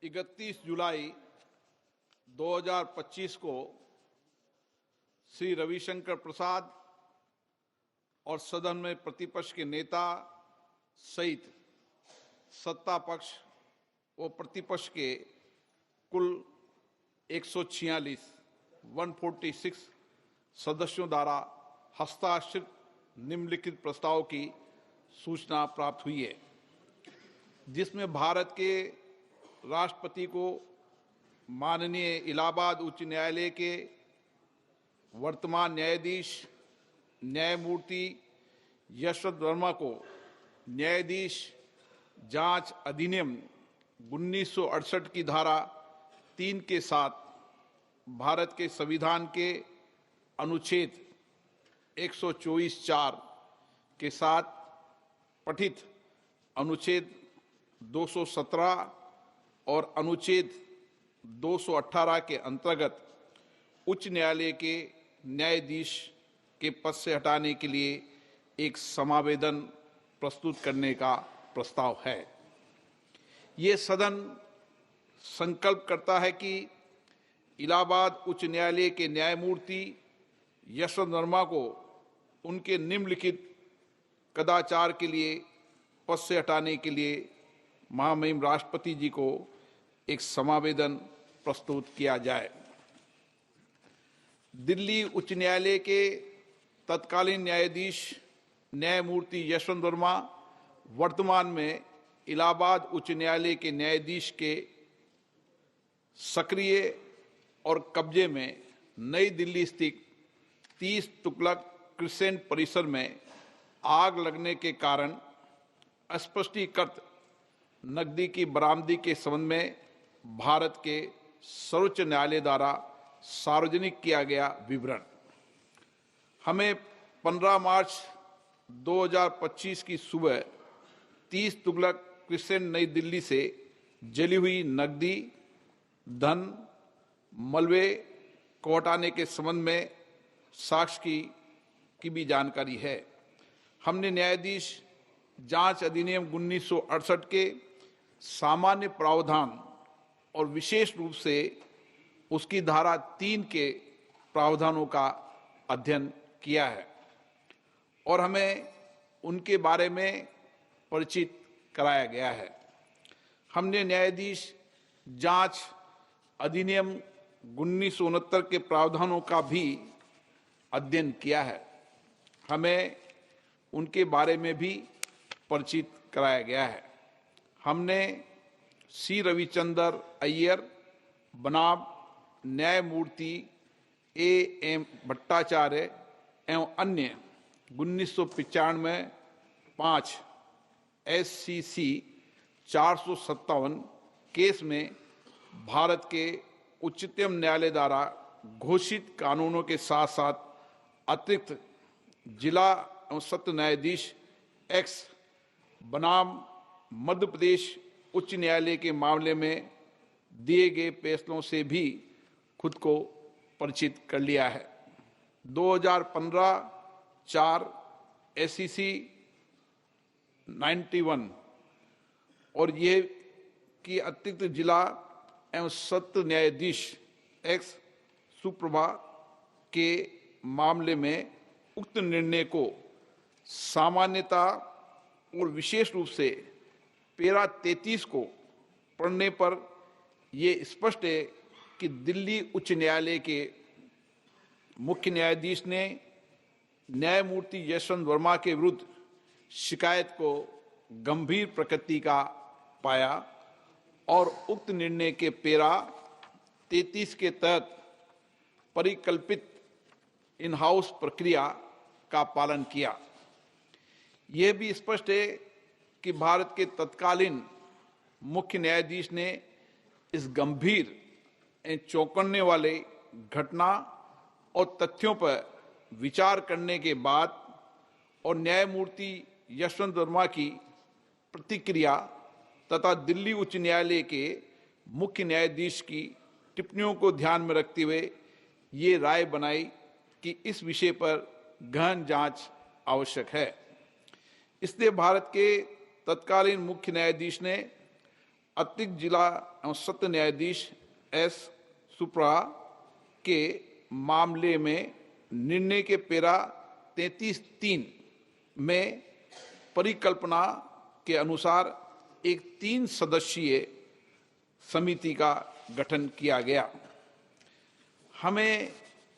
31 जुलाई 2025 को श्री रविशंकर प्रसाद और सदन में प्रतिपक्ष के नेता सहित सत्ता पक्ष व प्रतिपक्ष के कुल 146 सदस्यों द्वारा हस्ताक्षरित निम्नलिखित प्रस्ताव की सूचना प्राप्त हुई है, जिसमें भारत के राष्ट्रपति को माननीय इलाहाबाद उच्च न्यायालय के वर्तमान न्यायाधीश न्यायमूर्ति यशवंत वर्मा को न्यायाधीश जांच अधिनियम 1968 की धारा 3 के साथ भारत के संविधान के अनुच्छेद 124(4) के साथ पठित अनुच्छेद 217 और अनुच्छेद 218 के अंतर्गत उच्च न्यायालय के न्यायाधीश के पद से हटाने के लिए एक समावेदन प्रस्तुत करने का प्रस्ताव है। ये सदन संकल्प करता है कि इलाहाबाद उच्च न्यायालय के न्यायमूर्ति यशवंत वर्मा को उनके निम्नलिखित कदाचार के लिए पद से हटाने के लिए महामहिम राष्ट्रपति जी को एक समावेदन प्रस्तुत किया जाए। दिल्ली उच्च न्यायालय के तत्कालीन न्यायाधीश न्यायमूर्ति यशवंत वर्मा वर्तमान में इलाहाबाद उच्च न्यायालय के न्यायाधीश के सक्रिय और कब्जे में नई दिल्ली स्थित 30 तुगलक क्रिसेंट परिसर में आग लगने के कारण अस्पष्टीकृत नकदी की बरामदगी के संबंध में भारत के सर्वोच्च न्यायालय द्वारा सार्वजनिक किया गया विवरण हमें 15 मार्च 2025 की सुबह 30 तुगलक क्रिसेंट नई दिल्ली से जली हुई नकदी धन मलबे को हटाने के संबंध में साक्ष्य की भी जानकारी है। हमने न्यायाधीश जांच अधिनियम 1968 के सामान्य प्रावधान और विशेष रूप से उसकी धारा 3 के प्रावधानों का अध्ययन किया है और हमें उनके बारे में परिचित कराया गया है। हमने न्यायाधीश जांच अधिनियम 1969 के प्रावधानों का भी अध्ययन किया है। हमें उनके बारे में भी परिचित कराया गया है। हमने सी रविचंद्र अय्यर बनाम न्यायमूर्ति A.M. भट्टाचार्य एवं अन्य 1995 5 SCC 457 केस में भारत के उच्चतम न्यायालय द्वारा घोषित कानूनों के साथ साथ अतिरिक्त जिला एवं सत्र न्यायाधीश X बनाम मध्य प्रदेश उच्च न्यायालय के मामले में दिए गए फैसलों से भी खुद को परिचित कर लिया है। 2015 4 SCC 91 और ये कि अतिरिक्त जिला एवं सत्र न्यायाधीश X सुप्रभा के मामले में उक्त निर्णय को सामान्यता और विशेष रूप से पैरा 33 को पढ़ने पर ये स्पष्ट है कि दिल्ली उच्च न्यायालय के मुख्य न्यायाधीश ने न्यायमूर्ति यशवंत वर्मा के विरुद्ध शिकायत को गंभीर प्रकृति का पाया और उक्त निर्णय के पैरा 33 के तहत परिकल्पित इन हाउस प्रक्रिया का पालन किया। यह भी स्पष्ट है कि भारत के तत्कालीन मुख्य न्यायाधीश ने इस गंभीर एवं चौंकाने वाले घटना और तथ्यों पर विचार करने के बाद और न्यायमूर्ति यशवंत वर्मा की प्रतिक्रिया तथा दिल्ली उच्च न्यायालय के मुख्य न्यायाधीश की टिप्पणियों को ध्यान में रखते हुए ये राय बनाई कि इस विषय पर गहन जांच आवश्यक है। इसलिए भारत के तत्कालीन मुख्य न्यायाधीश ने अतिरिक्त जिला एवं सत्र न्यायाधीश एस सुप्रा के मामले में निर्णय के पैरा 33(3) में परिकल्पना के अनुसार एक 3 सदस्यीय समिति का गठन किया गया। हमें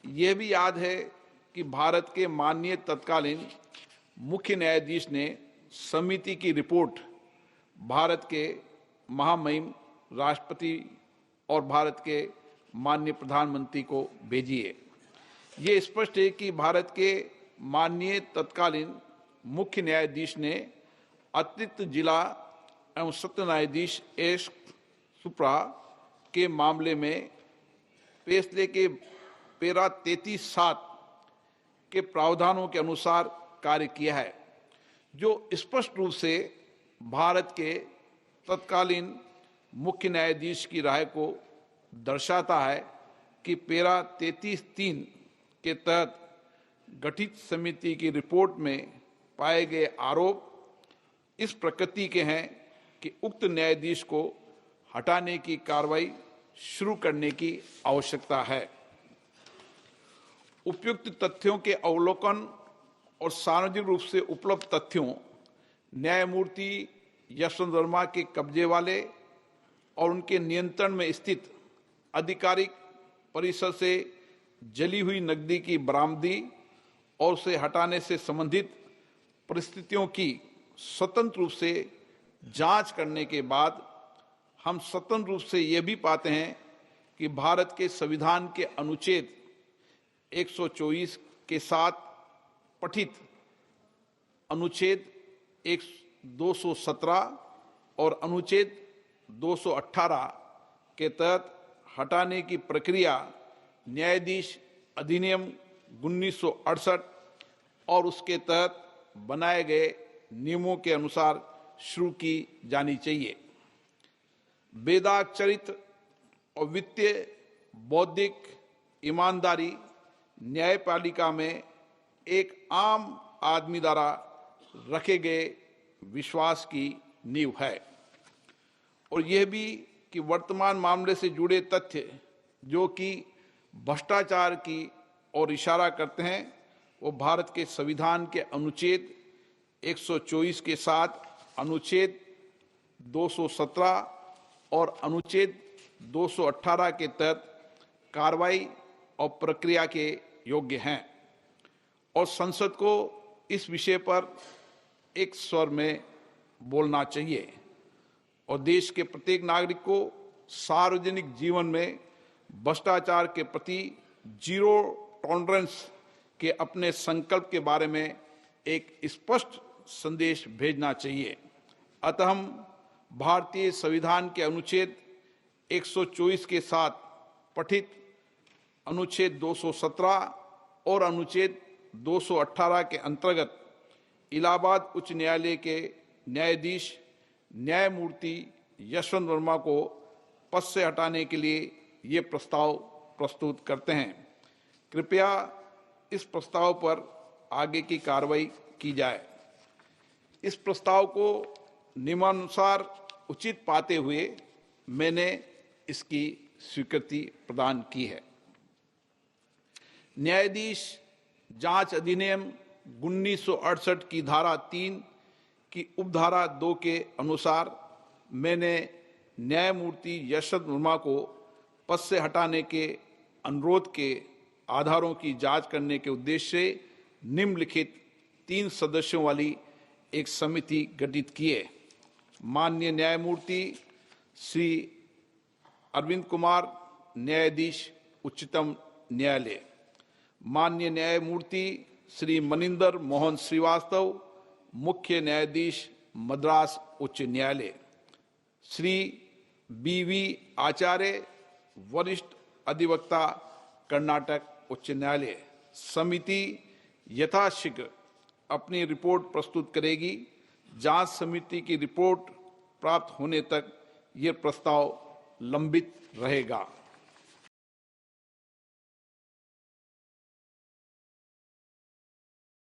यह भी याद है कि भारत के माननीय तत्कालीन मुख्य न्यायाधीश ने समिति की रिपोर्ट भारत के महामहिम राष्ट्रपति और भारत के माननीय प्रधानमंत्री को भेजी है। ये स्पष्ट है कि भारत के माननीय तत्कालीन मुख्य न्यायाधीश ने अतिरिक्त जिला एवं सत्र न्यायाधीश एस सुप्रा के मामले में फैसले के पैरा 33(7) के प्रावधानों के अनुसार कार्य किया है, जो स्पष्ट रूप से भारत के तत्कालीन मुख्य न्यायाधीश की राय को दर्शाता है कि पैरा 33(3) के तहत गठित समिति की रिपोर्ट में पाए गए आरोप इस प्रकृति के हैं कि उक्त न्यायाधीश को हटाने की कार्रवाई शुरू करने की आवश्यकता है। उपयुक्त तथ्यों के अवलोकन और सार्वजनिक रूप से उपलब्ध तथ्यों, न्यायमूर्ति यशवंत वर्मा के कब्जे वाले और उनके नियंत्रण में स्थित आधिकारिक परिसर से जली हुई नकदी की बरामदी और उसे हटाने से संबंधित परिस्थितियों की स्वतंत्र रूप से जांच करने के बाद हम स्वतंत्र रूप से यह भी पाते हैं कि भारत के संविधान के अनुच्छेद 124 के साथ पठित अनुच्छेद 217 और अनुच्छेद 218 के तहत हटाने की प्रक्रिया न्यायाधीश अधिनियम 1968 और उसके तहत बनाए गए नियमों के अनुसार शुरू की जानी चाहिए। वेदाक चरित्र और वित्तीय बौद्धिक ईमानदारी न्यायपालिका में एक आम आदमी द्वारा रखे गए विश्वास की नींव है और यह भी कि वर्तमान मामले से जुड़े तथ्य जो कि भ्रष्टाचार की ओर इशारा करते हैं वो भारत के संविधान के अनुच्छेद 124 के साथ अनुच्छेद 217 और अनुच्छेद 218 के तहत कार्रवाई और प्रक्रिया के योग्य हैं और संसद को इस विषय पर एक स्वर में बोलना चाहिए और देश के प्रत्येक नागरिक को सार्वजनिक जीवन में भ्रष्टाचार के प्रति जीरो टॉलरेंस के अपने संकल्प के बारे में एक स्पष्ट संदेश भेजना चाहिए। अतः हम भारतीय संविधान के अनुच्छेद 124 के साथ पठित अनुच्छेद 217 और अनुच्छेद 218 के अंतर्गत इलाहाबाद उच्च न्यायालय के न्यायाधीश न्यायमूर्ति यशवंत वर्मा को पद से हटाने के लिए ये प्रस्ताव प्रस्तुत करते हैं। कृपया इस प्रस्ताव पर आगे की कार्रवाई की जाए। इस प्रस्ताव को नियमानुसार उचित पाते हुए मैंने इसकी स्वीकृति प्रदान की है। न्यायाधीश जांच अधिनियम 1968 की धारा 3 की उपधारा 2 के अनुसार मैंने न्यायमूर्ति यशवंत वर्मा को पद से हटाने के अनुरोध के आधारों की जांच करने के उद्देश्य से निम्नलिखित 3 सदस्यों वाली एक समिति गठित की है। माननीय न्यायमूर्ति श्री अरविंद कुमार, न्यायाधीश उच्चतम न्यायालय, माननीय न्यायमूर्ति श्री मनिंदर मोहन श्रीवास्तव, मुख्य न्यायाधीश मद्रास उच्च न्यायालय, श्री BV आचार्य, वरिष्ठ अधिवक्ता, कर्नाटक उच्च न्यायालय। समिति यथाशीघ्र अपनी रिपोर्ट प्रस्तुत करेगी। जांच समिति की रिपोर्ट प्राप्त होने तक यह प्रस्ताव लंबित रहेगा।